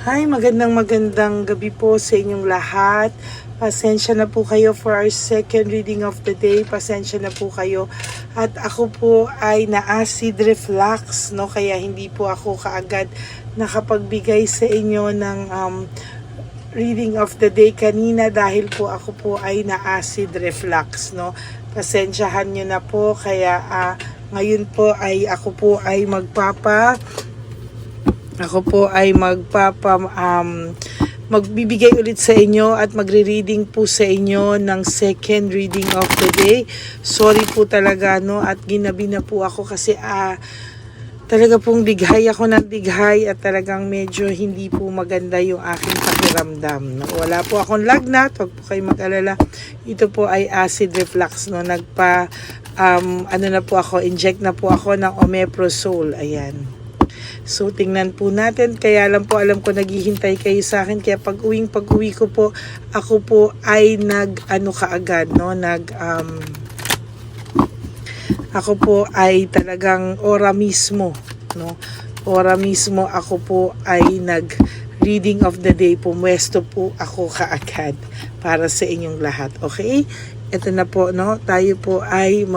Hi, magandang gabi po sa inyong lahat. Pasensya na po kayo for our second reading of the day. Pasensya na po kayo. At ako po ay na-acid reflux, no? Kaya hindi po ako kaagad nakapagbigay sa inyo ng reading of the day kanina dahil po ako po ay na-acid reflux, no? Pasensyahan nyo na po. Kaya ngayon po ay ako po ay magbibigay ulit sa inyo at magre-reading po sa inyo ng second reading of the day. Sorry po talaga, no, at ginabi na po ako kasi talaga pong dighay ako ng dighay at talagang medyo hindi po maganda yung aking pakiramdam, no? Wala po akong lagnat, huwag po kayo mag-alala. Ito po ay acid reflux, no. Inject na po ako ng omeprazole. Ayan. So, tingnan po natin. Kaya lang po, alam ko naghihintay kayo sa akin. Kaya pag-uwi ko po, ako po ay ako po ay talagang ora mismo, no? Ora mismo ako po ay reading of the day. Pumwesto po ako kaagad para sa inyong lahat. Okay? Ito na po, no? Tayo po ay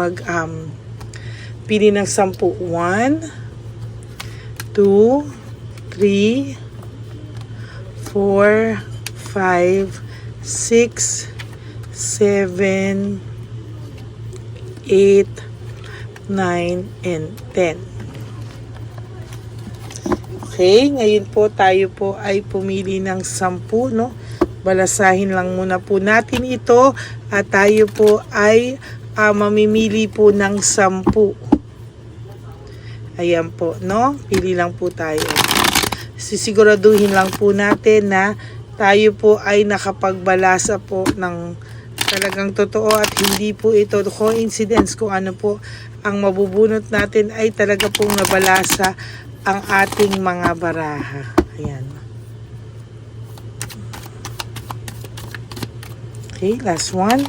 pili ng 10. 1, 2, 3, 4, 5, 6, 7, 8, 9, and 10. Okay, ngayon po tayo po ay pumili ng 10, no? Balasahin lang muna po natin ito at tayo po ay mamimili po ng 10. Ayan po, no? Pili lang po tayo. Sisiguraduhin lang po natin na tayo po ay nakapagbalasa po ng talagang totoo at hindi po ito coincidence kung ano po ang mabubunot natin ay talaga pong nabalasa ang ating mga baraha. Ayan. Okay, last one.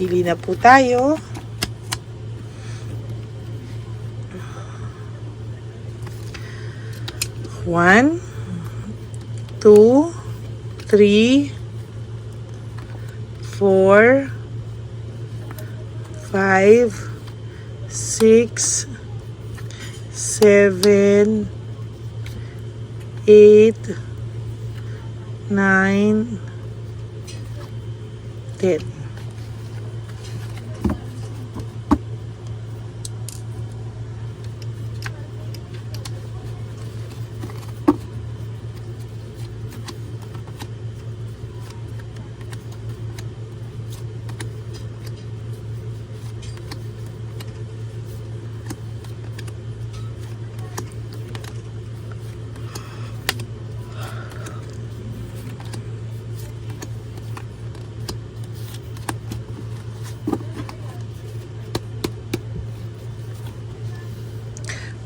Pili na po tayo. 1, 2, 3, 4, 5, 6, 7, 8, 9, 10.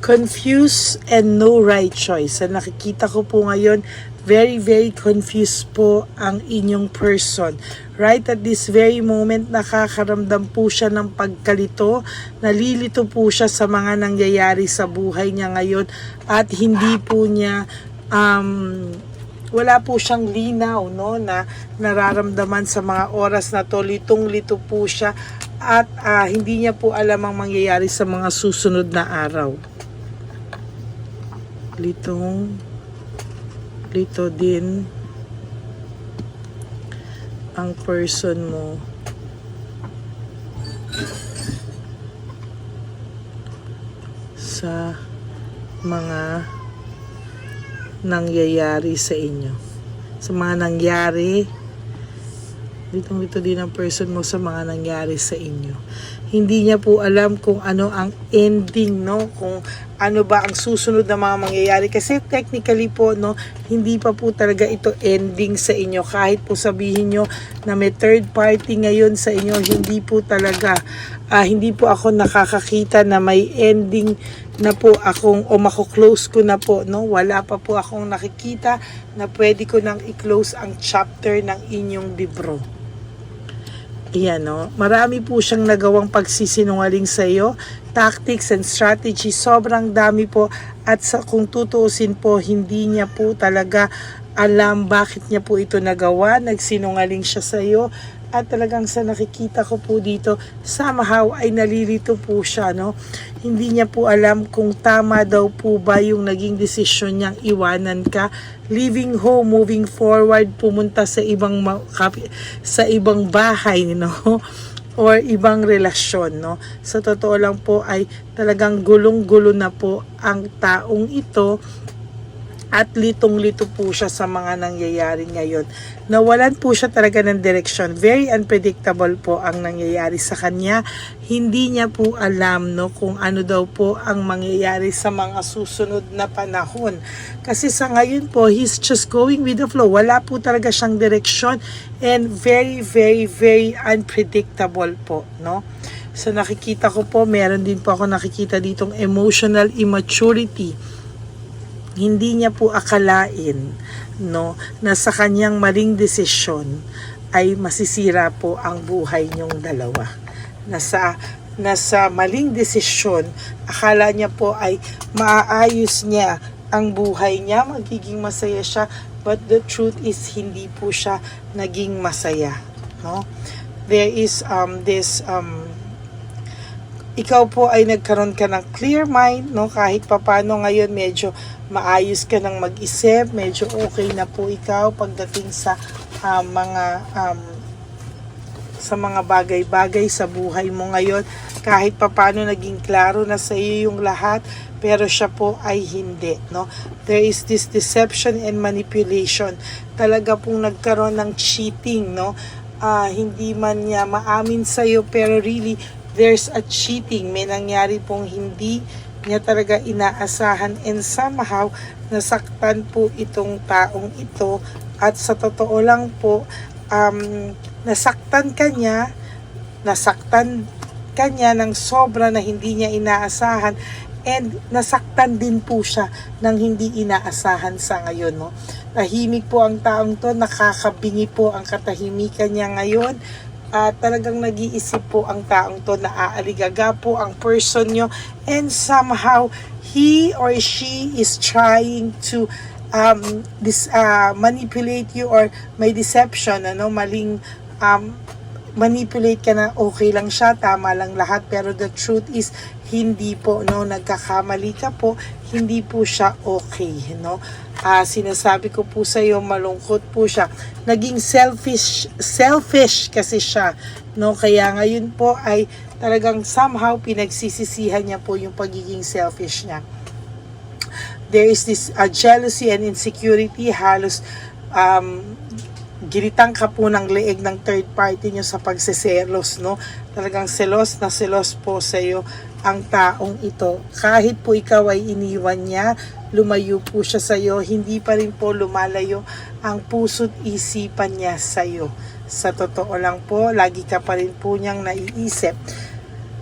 Confused and no right choice. Sa nakikita ko po ngayon, very, very confused po ang inyong person. Right at this very moment, nakakaramdam po siya ng pagkalito. Nalilito po siya sa mga nangyayari sa buhay niya ngayon at hindi po niya wala po siyang linaw, no, na nararamdaman sa mga oras na to. Litong-lito po siya at hindi niya po alam ang mangyayari sa mga susunod na araw. Lito din ang person mo sa mga nangyayari sa inyo. Sa mga nangyari, lito din ang person mo sa mga nangyari sa inyo. Hindi niya po alam kung ano ang ending, no? Kung ano ba ang susunod na mga mangyayari. Kasi technically po, no, hindi pa po talaga ito ending sa inyo. Kahit po sabihin nyo na may third party ngayon sa inyo, hindi po talaga, hindi po ako nakakakita na may ending na po akong, o mako-close ko na po, no? Wala pa po akong nakikita na pwede ko nang i-close ang chapter ng inyong libro. Ayan, no? Marami po siyang nagawang pagsisinungaling sa iyo. Tactics and strategy, sobrang dami po. At kung tutuusin po, hindi niya po talaga alam bakit niya po ito nagawa. Nagsinungaling siya sa iyo. At talagang sa nakikita ko po dito, somehow ay nalilito po siya, no? Hindi niya po alam kung tama daw po ba yung naging desisyon niyang iwanan ka, leaving home, moving forward, pumunta sa ibang bahay, no? Or ibang relasyon, no? Sa totoo lang po ay talagang gulong-gulo na po ang taong ito. At litong-lito po siya sa mga nangyayari ngayon. Nawalan po siya talaga ng direksyon. Very unpredictable po ang nangyayari sa kanya. Hindi niya po alam, no, kung ano daw po ang mangyayari sa mga susunod na panahon. Kasi sa ngayon po, he's just going with the flow. Wala po talaga siyang direksyon and very, very, very unpredictable po, no? So nakikita ko po, meron din po ako nakikita ditong emotional immaturity. Hindi niya po akalain, no, na sa kanyang maling desisyon ay masisira po ang buhay niyong dalawa. Nasa maling desisyon, akala niya po ay maaayos niya ang buhay niya, magiging masaya siya, but the truth is hindi po siya naging masaya, no? There is ikaw po ay nagkaroon ka ng clear mind, no? Kahit papano ngayon medyo maayos ka ng mag-isip, medyo okay na po ikaw pagdating sa mga bagay-bagay sa buhay mo ngayon. Kahit papano naging klaro na sa iyo yung lahat, pero siya po ay hindi, no? There is this deception and manipulation. Talaga pong nagkaroon ng cheating, no? Hindi man niya maamin sa iyo, pero really there's a cheating. May nangyari pong hindi niya talaga inaasahan and somehow nasaktan po itong taong ito. At sa totoo lang po, nasaktan kanya ng sobra na hindi niya inaasahan, and nasaktan din po siya ng hindi inaasahan sa ngayon, no? Tahimik po ang taong to, nakakabingi po ang katahimikan niya ngayon. Talagang nag-iisip po ang taong to, na aaligaga po ang person nyo, and somehow he or she is trying to manipulate you, or may deception, ano, maling manipulate ka na okay lang siya, tama lang lahat, pero the truth is hindi po, no, nagkakamali ka po, hindi po siya okay, no? Sinasabi ko po sa iyo, malungkot po siya. Naging selfish kasi siya, no? Kaya ngayon po ay talagang somehow pinagsisisihan niya po yung pagiging selfish niya. There is this jealousy and insecurity, halos giritang ka po ng leeg ng third party nyo sa pagseselos, no? Talagang selos na selos po sa iyo ang taong ito. Kahit po ikaw ay iniwan niya, lumayo po siya sa iyo, hindi pa rin po lumalayo ang puso't isipan niya sa iyo. Sa totoo lang po, lagi ka pa rin po niyang naiisip.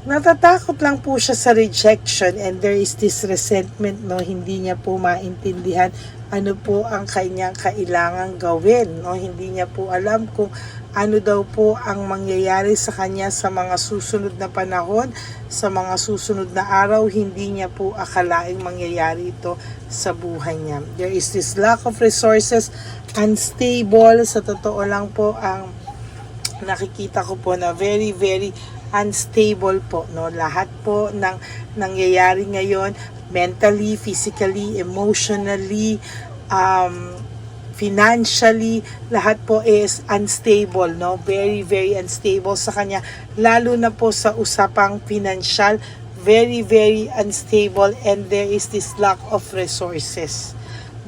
Natatakot lang po siya sa rejection, and there is this resentment, no? Hindi niya po maintindihan ano po ang kanyang kailangang gawin, no? Hindi niya po alam kung ano daw po ang mangyayari sa kanya sa mga susunod na panahon, sa mga susunod na araw. Hindi niya po akalaing mangyayari ito sa buhay niya. There is this lack of resources, unstable. Sa totoo lang po, ang nakikita ko po na very, very unstable po, no? Lahat po ng nangyayari ngayon, mentally, physically, emotionally, financially, lahat po is unstable, no? Very, very unstable sa kanya, lalo na po sa usapang financial, very, very unstable, and there is this lack of resources,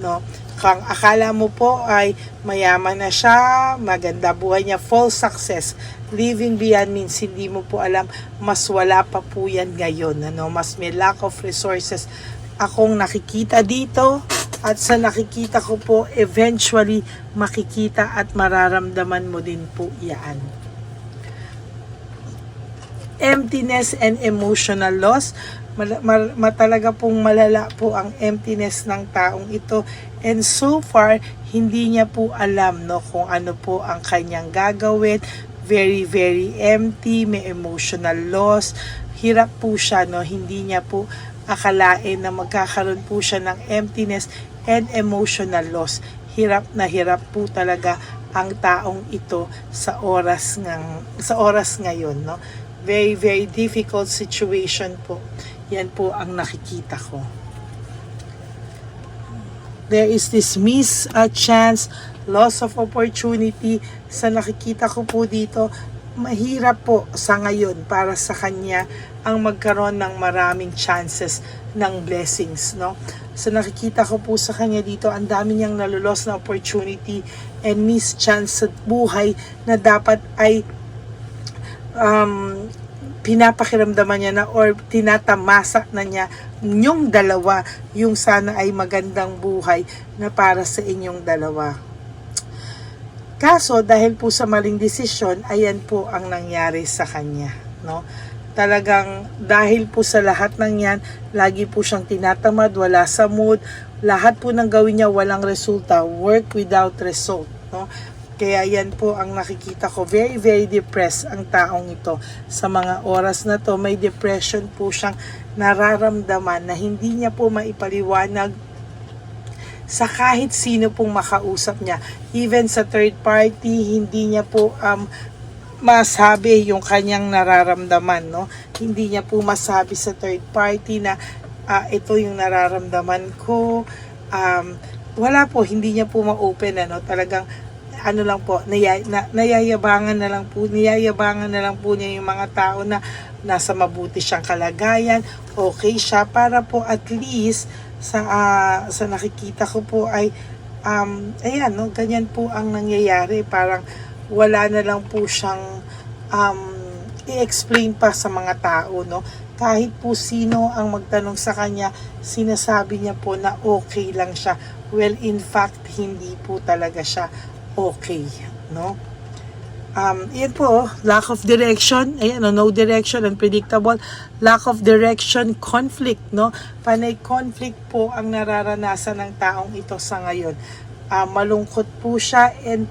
no? Kung akala mo po ay mayaman na siya, maganda buhay niya, false success, living beyond means, hindi mo po alam, mas wala pa po yan ngayon, ano? Mas may lack of resources akong nakikita dito, at sa nakikita ko po, eventually makikita at mararamdaman mo din po yan. Emptiness and emotional loss. Talaga pong malala po ang emptiness ng taong ito, and so far hindi niya po alam, no, kung ano po ang kanyang gagawin. very, very empty, may emotional loss. Hirap po siya, no? Hindi niya po akalain na magkakaroon po siya ng emptiness and emotional loss. Hirap na hirap po talaga ang taong ito sa oras ngayon, no? Very, very difficult situation po. Yan po ang nakikita ko. There is this chance, loss of opportunity sa nakikita ko po dito. Mahirap po sa ngayon para sa kanya ang magkaroon ng maraming chances ng blessings, no? So nakikita ko po sa kanya dito, ang dami niyang nalulos na opportunity and missed chance sa buhay na dapat ay pinapakiramdaman niya na or tinatamasa na niya yung dalawa, yung sana ay magandang buhay na para sa inyong dalawa. Kaso dahil po sa maling desisyon, ayan po ang nangyari sa kanya, no? Talagang dahil po sa lahat ng yan, lagi po siyang tinatamad, wala sa mood, lahat po ng gawin niya walang resulta, work without result, no? Kaya yan po ang nakikita ko, very, very depressed ang taong ito. Sa mga oras na to, may depression po siyang nararamdaman na hindi niya po maipaliwanag sa kahit sino pong makausap niya. Even sa third party, hindi niya po masabi yung kanyang nararamdaman, no? Hindi niya po masabi sa third party na ito yung nararamdaman ko. Wala po, hindi niya po ma-open, ano? Talagang ano lang po, nayayabangan na lang po niya yung mga tao na nasa mabuti siyang kalagayan, okay siya, para po at least sa nakikita ko po ay ayan, no, ganyan po ang nangyayari. Parang wala na lang po siyang i-explain pa sa mga tao, no? Kahit po sino ang magtanong sa kanya, sinasabi niya po na okay lang siya. Well, in fact, hindi po talaga siya okay, no? Yan po, lack of direction, ayan, no direction, unpredictable, lack of direction, conflict, no? Panay conflict po ang nararanasan ng taong ito sa ngayon. Malungkot po siya and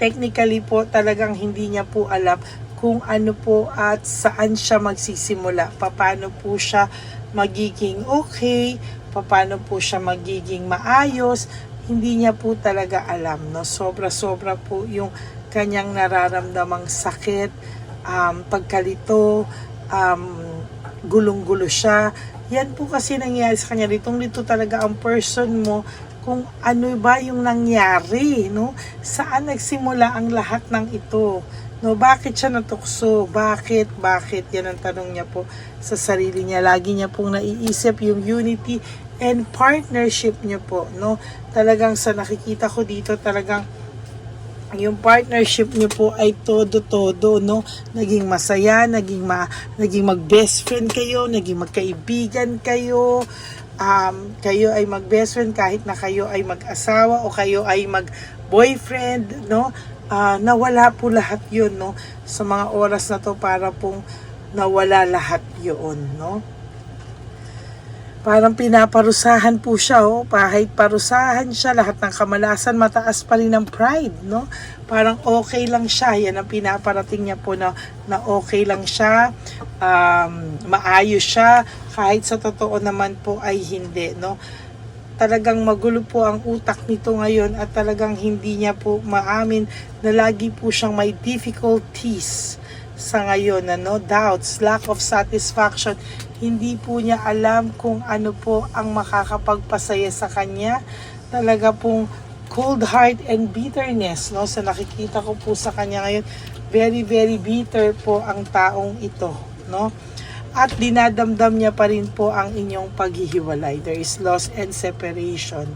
technically po talagang hindi niya po alam kung ano po at saan siya magsisimula, paano po siya magiging okay, paano po siya magiging maayos, hindi niya po talaga alam, no? Sobra-sobra po yung kanyang nararamdamang sakit, pagkalito, gulong-gulo siya. Yan po kasi nangyari sa kanya. Litong-lito talaga ang person mo kung ano ba yung nangyari, no? Saan nagsimula ang lahat ng ito? No, bakit siya natukso? Bakit? Yan ang tanong niya po sa sarili niya. Lagi niya pong naiisip yung unity and partnership niya po, no? Talagang sa nakikita ko dito, talagang yung partnership niyo po ay todo-todo, no? Naging masaya, naging mag-best friend kayo, naging magkaibigan kayo. Kayo ay mag-best friend kahit na kayo ay mag-asawa o kayo ay mag-boyfriend, no? Nawala po lahat yun, no? Sa mga oras na to, para pong nawala lahat yun, no? Parang pinaparusahan po siya, oh. Kahit parusahan siya, lahat ng kamalasan, mataas pa rin ang pride, no? Parang okay lang siya. Yan ang pinaparating niya po na okay lang siya, maayos siya, kahit sa totoo naman po ay hindi, no? Talagang magulo po ang utak nito ngayon at talagang hindi niya po maamin na lagi po siyang may difficulties sa ngayon, ano? Doubts, lack of satisfaction. Hindi po niya alam kung ano po ang makakapagpasaya sa kanya. Talaga pong cold heart and bitterness, no? Sa nakikita ko po sa kanya ngayon, very, very bitter po ang taong ito, no? At dinadamdam niya pa rin po ang inyong paghihiwalay. There is loss and separation,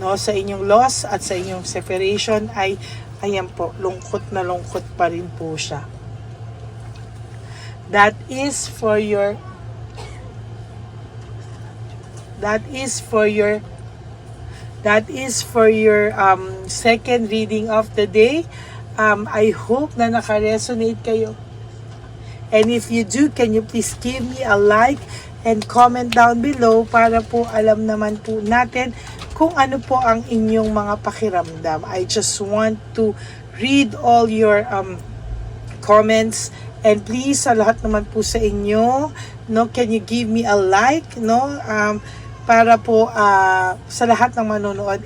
no? Sa inyong loss at sa inyong separation ay, ayan po, lungkot na lungkot pa rin po siya. That is for your second reading of the day. I hope na naka-resonate kayo. And if you do, can you please give me a like and comment down below para po alam naman po natin kung ano po ang inyong mga pakiramdam. I just want to read all your comments. And please, sa lahat naman po sa inyo, no, can you give me a like, no? Para po sa lahat ng manonood,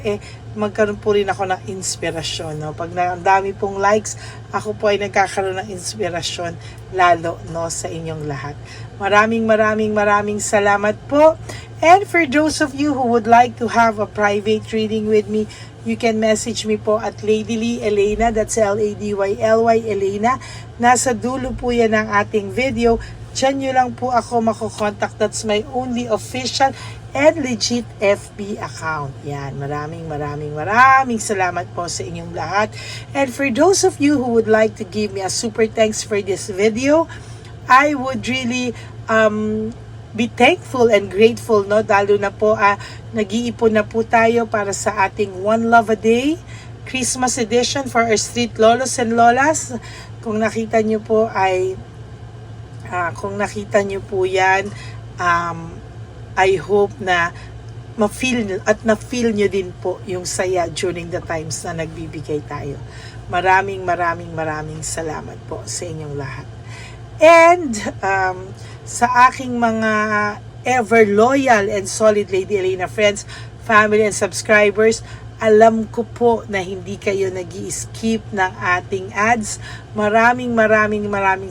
magkaroon po rin ako ng inspirasyon, no? Pag ang dami pong likes, ako po ay nagkakaroon ng inspirasyon lalo, no, sa inyong lahat. Maraming salamat po. And for those of you who would like to have a private reading with me, you can message me po at Lady Lee Elena, that's LADYLY Elena. Nasa dulo po yan ng ating video. Diyan nyo lang po ako makokontak. That's my only official and legit FB account. Yan, maraming salamat po sa inyong lahat. And for those of you who would like to give me a super thanks for this video, I would really be thankful and grateful, no? Lalo na po, nag-iipon na po tayo para sa ating One Love a Day Christmas edition for our street lolos and lolas. Kung nakita nyo po yan, I hope na ma-feel at na-feel nyo din po yung saya during the times na nagbibigay tayo. Maraming salamat po sa inyong lahat. And sa aking mga ever loyal and solid Lady Elena friends, family and subscribers, alam ko po na hindi kayo nag-i-skip ng ating ads. Maraming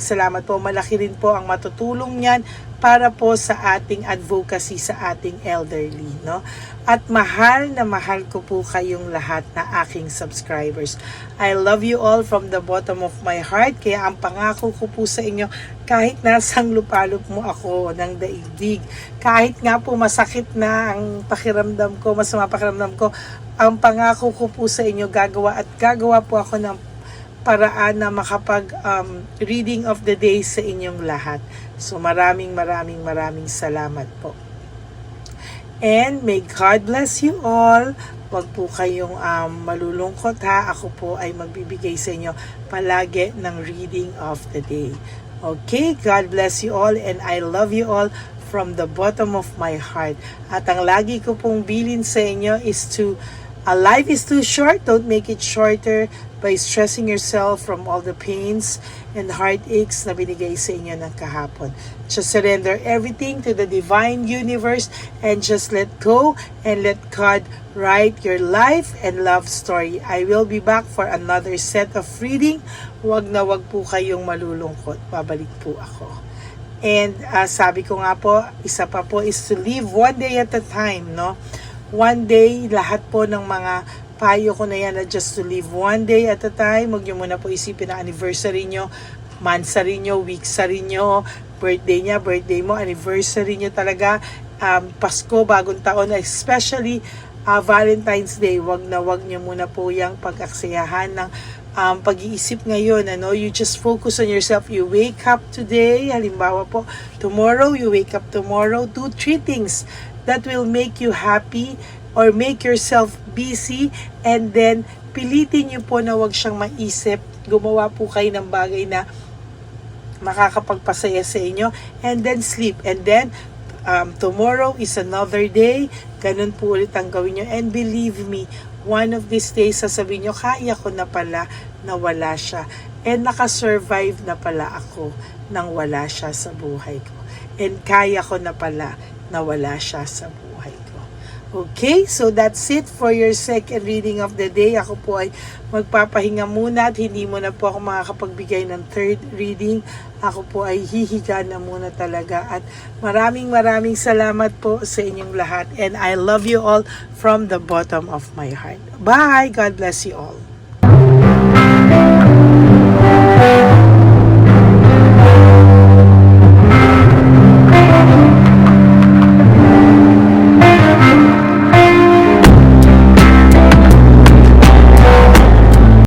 salamat po. Malaki rin po ang matutulong niyan para po sa ating advocacy sa ating elderly, no? At mahal na mahal ko po kayong lahat na aking subscribers. I love you all from the bottom of my heart. Kaya ang pangako ko po sa inyo, kahit nasang lupalop mo ako ng daigdig, kahit nga po masakit na ang pakiramdam ko, masama pakiramdam ko, ang pangako ko po sa inyo, gagawa po ako ng paraan na makapag reading of the day sa inyong lahat. So maraming salamat po. And may God bless you all. Huwag po kayong malulungkot, ha. Ako po ay magbibigay sa inyo palagi ng reading of the day. Okay, God bless you all and I love you all from the bottom of my heart. At ang lagi ko pong bilin sa inyo is to life is too short. Don't make it shorter by stressing yourself from all the pains and heartaches na binigay sa inyo ng kahapon. Just surrender everything to the divine universe and just let go and let God write your life and love story. I will be back for another set of reading. Wag po kayong malulungkot. Babalik po ako. And sabi ko nga po, isa pa po is to live one day at a time, no? One day, lahat po ng mga payo ko na yan na just to live one day at a time. Huwag nyo muna po isipin na anniversary nyo, monthsary nyo, weeksary nyo, birthday mo, anniversary nyo talaga, Pasko, bagong taon, especially Valentine's Day. Wag nyo muna po yung pag-aksayahan ng pag-iisip ngayon, ano? You just focus on yourself. You wake up today, halimbawa po, tomorrow, you wake up tomorrow, do 3 things that will make you happy or make yourself busy, and then pilitin nyo po na wag siyang maisip. Gumawa po kayo ng bagay na makakapagpasaya sa inyo, and then sleep, and then tomorrow is another day. Ganun po ulit ang gawin nyo, and believe me, one of these days sasabihin nyo, kaya ko na pala na wala siya, and nakasurvive na pala ako nang wala siya sa buhay ko, and kaya ko na pala na wala siya sa buhay ko. Okay, so that's it for your second reading of the day. Ako po ay magpapahinga muna at hindi muna po ako makakapagbigay ng third reading. Ako po ay hihiga na muna talaga. At maraming salamat po sa inyong lahat. And I love you all from the bottom of my heart. Bye! God bless you all.